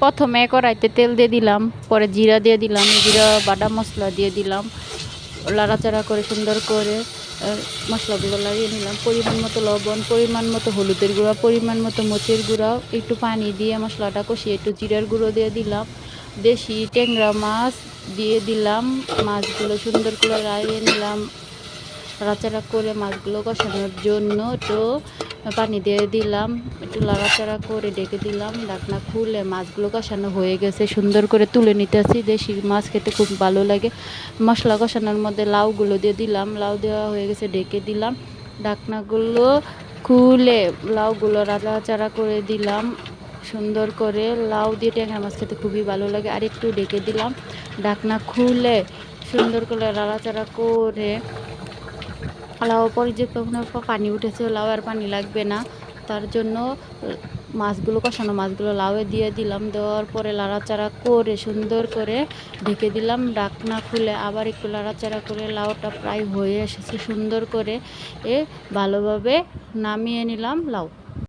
প্রথমে কড়াইতে তেল দিয়ে দিলাম, পরে জিরা দিয়ে দিলাম, জিরা বাটা মশলা দিয়ে দিলাম, লাড়াচাড়া করে সুন্দর করে মশলাগুলো লাগিয়ে নিলাম। পরিমাণ মতো লবণ, পরিমাণ মতো হলুদের গুঁড়া, পরিমাণ মতো মরিচের গুঁড়া, একটু পানি দিয়ে মশলাটা কষিয়ে একটু জিরার গুঁড়ো দিয়ে দিলাম। দেশি ট্যাংরা মাছ দিয়ে দিলাম, মাছগুলো সুন্দর করে লাগিয়ে নিলাম। নাড়াচাড়া করে মাছগুলো কষানোর জন্য একটু পানি দিয়ে দিলাম, একটু নাড়াচাড়া করে ডেকে দিলাম। ঢাকনা খুলে মাছগুলো কষানো হয়ে গেছে, সুন্দর করে তুলে নিতেছি। দেশি মাছ খেতে খুব ভালো লাগে। মশলা কষানোর মধ্যে লাউগুলো দিয়ে দিলাম, লাউ দেওয়া হয়ে গেছে, ডেকে দিলাম। ঢাকনাগুলো খুলে লাউগুলো নাড়াচাড়া করে দিলাম সুন্দর করে। লাউ দিয়ে ট্যাংরা মাছ খেতে খুবই ভালো লাগে। আর একটু ডেকে দিলাম। ঢাকনা খুলে সুন্দর করে নাড়াচাড়া করে লাউ পর্যাপ্ত পানি উঠেছে, লাউ আর পানি লাগবে না, তার জন্য মাছগুলো কষানো মাছগুলো লাউয়ে দিয়ে দিলাম। দেওয়ার পরে নাড়াচাড়া করে সুন্দর করে ঢেকে দিলাম। ঢাকনা খুলে আবার একটু নাড়াচাড়া করে লাউটা প্রায় হয়ে এসেছে, সুন্দর করে ভালোভাবে নামিয়ে নিলাম লাউ।